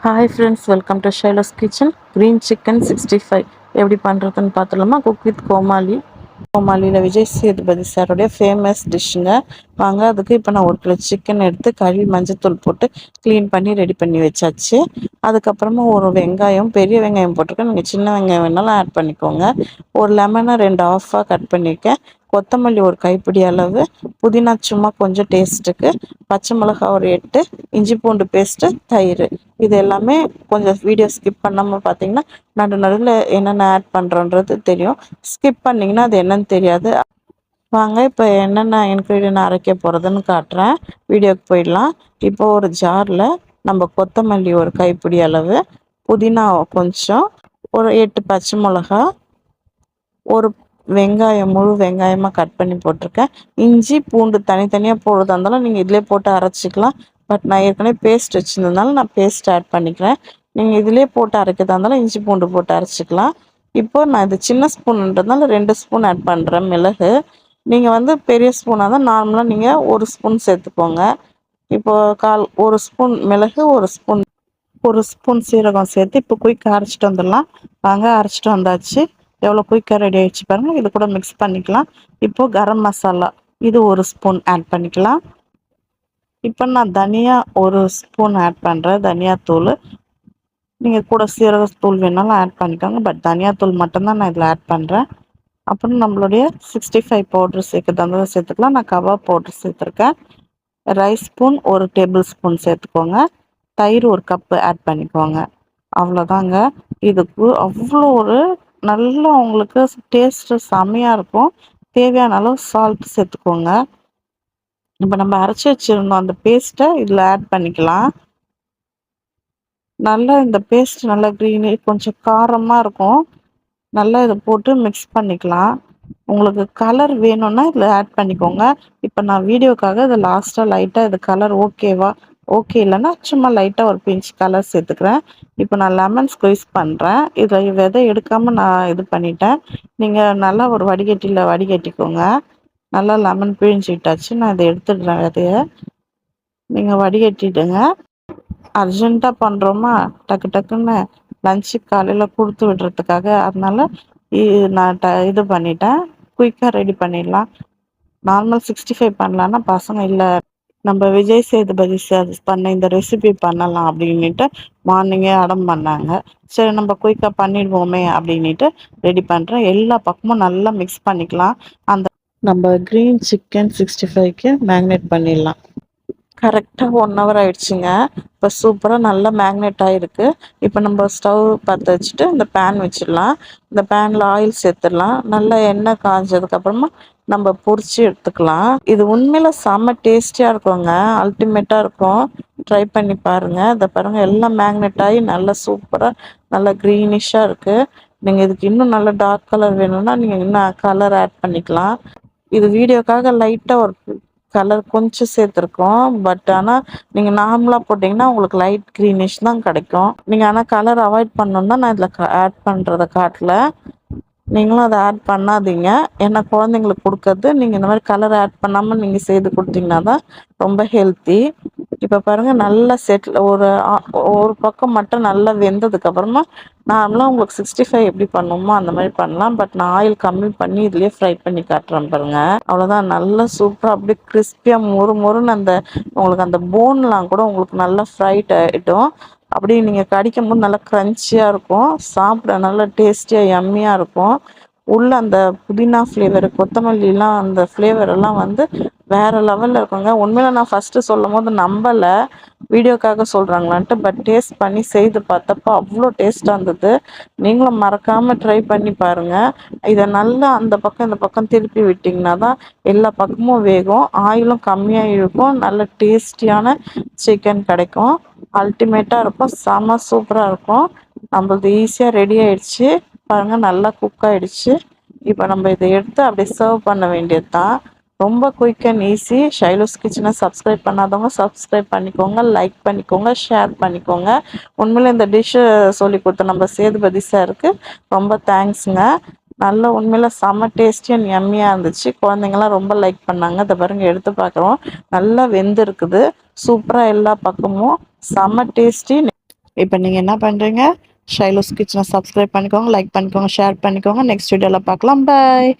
Hi friends, welcome to Shylo's kitchen. Green chicken 65 எப்படி பண்ணுறதுன்னு பார்த்துலாமா? Cook with Komali. கோமாளியில் விஜய் சேதுபதி சாருடைய ஃபேமஸ் டிஷ்ஷுங்க. வாங்க, அதுக்கு இப்போ நான் 1 கிலோ சிக்கன் எடுத்து கழுவி மஞ்சத்தூள் போட்டு க்ளீன் பண்ணி ரெடி பண்ணி வச்சாச்சு. அதுக்கப்புறமா ஒரு வெங்காயம், பெரிய வெங்காயம் போட்டிருக்கேன். நீங்கள் சின்ன வெங்காயம் வேணாலும் ஆட் பண்ணிக்கோங்க. ஒரு லெமனை 2 ஆஃபாக கட் பண்ணியிருக்கேன். கொத்தமல்லி ஒரு கைப்பிடி அளவு, புதினா சும்மா கொஞ்சம் டேஸ்ட்டுக்கு, பச்சை மிளகாய் ஒரு 8, இஞ்சி பூண்டு பேஸ்ட்டு, தயிர். இது எல்லாமே கொஞ்சம் வீடியோ ஸ்கிப் பண்ணாமல் பார்த்தீங்கன்னா நடுவில் என்னென்ன ஆட் பண்ணுறோன்றது தெரியும். ஸ்கிப் பண்ணிங்கன்னா அது என்னன்னு தெரியாது. வாங்க, இப்போ என்னென்ன இன்க்ரீடியன்ட் அரைக்க போகிறதுன்னு காட்டுறேன். வீடியோக்கு போயிடலாம். இப்போ ஒரு ஜாரில் நம்ம கொத்தமல்லி ஒரு கைப்பிடி அளவு, புதினா கொஞ்சம், ஒரு 8 பச்சை மிளகா, ஒரு வெங்காயம் முழு வெங்காயமாக கட் பண்ணி போட்டிருக்கேன். இஞ்சி பூண்டு தனித்தனியாக போடுறதா இருந்தாலும் நீங்கள் இதிலே போட்டு அரைச்சிக்கலாம். பட் நான் ஏற்கனவே பேஸ்ட் வச்சுருந்ததுனால நான் பேஸ்ட் ஆட் பண்ணிக்கிறேன். நீங்கள் இதிலே போட்டு அரைக்கிறதா இருந்தாலும் இஞ்சி பூண்டு போட்டு அரைச்சிக்கலாம். இப்போ நான் இது சின்ன ஸ்பூன்ன்றதுனால 2 ஸ்பூன் ஆட் பண்ணுறேன் மிளகு. நீங்கள் வந்து பெரிய ஸ்பூனாக தான் நார்மலாக நீங்கள் 1 ஸ்பூன் சேர்த்துக்கோங்க. இப்போது ஒரு ஸ்பூன் மிளகு, ஒரு ஸ்பூன் சீரகம் சேர்த்து இப்போ குயிக்காக அரைச்சிட்டு வந்துடலாம். வாங்க, அரைச்சிட்டு வந்தாச்சு. எவ்வளோ குயிக்காக ரெடி ஆகிடுச்சு பாருங்கள். இது கூட மிக்ஸ் பண்ணிக்கலாம். இப்போது கரம் மசாலா இது 1 ஸ்பூன் ஆட் பண்ணிக்கலாம். இப்போ நான் தனியா 1 ஸ்பூன் ஆட் பண்ணுறேன். தனியாத்தூள் நீங்கள் கூட சீரகத்தூள் வேணாலும் ஆட் பண்ணிக்கோங்க. பட் தனியாத்தூள் மட்டும்தான் நான் இதில் ஆட் பண்ணுறேன். அப்புறம் நம்மளுடைய 65 பவுட்ரு சேர்க்குறதா இருந்தாலும் சேர்த்துக்கலாம். நான் கபாப் பவுட்ரு சேர்த்துருக்கேன். ரைஸ் ஸ்பூன் 1 டேபிள் ஸ்பூன் சேர்த்துக்கோங்க. தயிர் 1 கப்பு ஆட் பண்ணிக்கோங்க. அவ்வளோதாங்க. இதுக்கு அவ்வளோ ஒரு நல்ல உங்களுக்கு டேஸ்ட்டு செம்மையாக இருக்கும். தேவையான அளவு சால்ட் சேர்த்துக்கோங்க. இப்போ நம்ம அரைச்சி வச்சுருந்தோம் அந்த பேஸ்ட்டை இதில் ஆட் பண்ணிக்கலாம். நல்லா இந்த பேஸ்ட் நல்லா க்ரீனி கொஞ்சம் காரமாக இருக்கும். நல்லா இதை போட்டு மிக்ஸ் பண்ணிக்கலாம். உங்களுக்கு கலர் வேணும்னா இதில் ஆட் பண்ணிக்கோங்க. இப்போ நான் வீடியோக்காக இதை லாஸ்ட்டாக லைட்டாக இது கலர் ஓகேவா, ஓகே இல்லைன்னா சும்மா லைட்டாக ஒரு பிஞ்ச் கலர் சேர்த்துக்கிறேன். இப்போ நான் லெமன் ஸ்குவீஸ் பண்ணுறேன். இதில் விதை எடுக்காமல் நான் இது பண்ணிட்டேன். நீங்கள் நல்லா ஒரு வடிகட்டியில் வடிகட்டிக்கோங்க. நல்லா லெமன் பிழிஞ்சிட்டாச்சு. நான் இதை எடுத்துடுறேன் விதைய. நீங்கள் வடிகட்டிடுங்க. அர்ஜெண்ட்டாக பண்ணுறோமா, டக்கு டக்குன்னு லஞ்சுக்கு காலையில் கொடுத்து விடுறதுக்காக, அதனால நான் இது பண்ணிட்டேன். குயிக்காக ரெடி பண்ணிடலாம். நார்மல் 65 பண்ணலான்னா பசங்க இல்லை நம்ம விஜய் சேதுபதி சார் பண்ண இந்த ரெசிபி பண்ணலாம் அப்படின்ட்டு மார்னிங்கே அடம் பண்ணாங்க. சரி, நம்ம குயிக்காக பண்ணிடுவோமே அப்படின்ட்டு ரெடி பண்ணுறேன். எல்லா பக்கமும் நல்லா மிக்ஸ் பண்ணிக்கலாம். அந்த நம்ம க்ரீன் சிக்கன் 65க்கு மேக்னேட் பண்ணிடலாம். கரெக்டாக 1 ஹவர் ஆயிடுச்சுங்க. இப்போ சூப்பராக நல்லா மேக்னேட் ஆகிருக்கு. இப்போ நம்ம ஸ்டவ் பற்ற வச்சுட்டு இந்த பேன் வச்சிடலாம். இந்த பேனில் ஆயில் சேர்த்துடலாம். நல்லா எண்ணெய் காஞ்சதுக்கப்புறமா நம்ம பொரிச்சு எடுத்துக்கலாம். இது உண்மையில் செம்ம டேஸ்டியாக இருக்குங்க. அல்டிமேட்டாக இருக்கும். ட்ரை பண்ணி பாருங்கள். இதை பாருங்கள், எல்லாம் மேக்னேட் ஆகி நல்லா சூப்பராக நல்லா க்ரீனிஷாக இருக்குது. நீங்கள் இதுக்கு இன்னும் நல்லா டார்க் கலர் வேணும்னா நீங்கள் இன்னும் கலர் ஆட் பண்ணிக்கலாம். இது வீடியோக்காக லைட்டாக ஒரு கலர் கொஞ்சம் சேர்த்துருக்கோம். பட் ஆனால் நீங்கள் நார்மலாக போட்டிங்கன்னா உங்களுக்கு லைட் க்ரீனிஷ் தான் கிடைக்கும். நீங்கள் ஆனால் கலர் அவாய்ட் பண்ணணுன்னா நான் இதில் ஆட் பண்ணுறத காட்டல. நீங்களும் அதை ஆட் பண்ணாதீங்க. ஏன்னா குழந்தைங்களுக்கு கொடுக்கறது நீங்கள் இந்த மாதிரி கலர் ஆட் பண்ணாமல் நீங்கள் செய்து கொடுத்தீங்கன்னா தான் ரொம்ப ஹெல்த்தி. இப்போ பாருங்கள், நல்லா செட்டில் ஒரு பக்கம் மட்டும் நல்லா வெந்ததுக்கப்புறமா நார்மலாக உங்களுக்கு 65 எப்படி பண்ணுவோமோ அந்த மாதிரி பண்ணலாம். பட் நான் ஆயில் கம்மி பண்ணி இதுலேயே ஃப்ரை பண்ணி காட்டுறேன் பாருங்கள். அவ்வளோதான். நல்லா சூப்பராக அப்படியே கிறிஸ்பியாக மொறுன்னு அந்த உங்களுக்கு அந்த போன்லாம் கூட உங்களுக்கு நல்லா ஃப்ரைட் ஆகிடும். அப்படியே நீங்கள் கடிக்கும் போது நல்லா க்ரன்ச்சியாக இருக்கும். சாப்பிட நல்லா டேஸ்டியாக யம்மியாக இருக்கும். உள்ள அந்த புதினா ஃப்ளேவர், கொத்தமல்லிலாம் அந்த ஃப்ளேவரெல்லாம் வந்து வேறு லெவலில் இருக்குங்க. உண்மையில் நான் ஃபஸ்ட்டு சொல்லும் போது நம்பலை, வீடியோக்காக சொல்கிறாங்களான்ட்டு. பட் டேஸ்ட் பண்ணி செய்து பார்த்தப்போ அவ்வளோ டேஸ்ட்டாக இருந்தது. நீங்களும் மறக்காமல் ட்ரை பண்ணி பாருங்கள். இதை நல்லா அந்த பக்கம் இந்த பக்கம் திருப்பி விட்டிங்கன்னா தான் எல்லா பக்கமும் வேகும். ஆயிலும் கம்மியாக இழுக்கும். நல்ல டேஸ்டியான சிக்கன் கிடைக்கும். அல்டிமேட்டாக இருக்கும். செம சூப்பராக இருக்கும். நம்மளது ஈஸியாக ரெடி ஆகிடுச்சு பாருங்கள். நல்லா குக் ஆகிடுச்சு. இப்போ நம்ம இதை எடுத்து அப்படியே சர்வ் பண்ண வேண்டியது தான். ரொம்ப குயிக் அண்ட் ஈஸி. ஷைலோஸ் கிச்சனை சப்ஸ்கிரைப் பண்ணாதவங்க சப்ஸ்கிரைப் பண்ணிக்கோங்க, லைக் பண்ணிக்கோங்க, ஷேர் பண்ணிக்கோங்க. உண்மையில் இந்த டிஷ்ஷு சொல்லி கொடுத்த நம்ம சேதுபதி சாருக்கு ரொம்ப தேங்க்ஸுங்க. நல்ல உண்மையில் செம்ம டேஸ்டி அண்ட் யம்மியாக இருந்துச்சு. குழந்தைங்களாம் ரொம்ப லைக் பண்ணாங்க. இதை பாருங்கள், எடுத்து பார்க்குறோம். நல்லா வெந்திருக்குது. சூப்பராக எல்லா பக்கமும் செம்ம டேஸ்டி. இப்போ நீங்கள் என்ன பண்ணுறீங்க? ஷைலோஸ் கிச்சனை சப்ஸ்கிரைப் பண்ணிக்கோங்க, லைக் பண்ணிக்கோங்க, ஷேர் பண்ணிக்கோங்க. நெக்ஸ்ட் வீடியோவில் பார்க்கலாம். பாய்.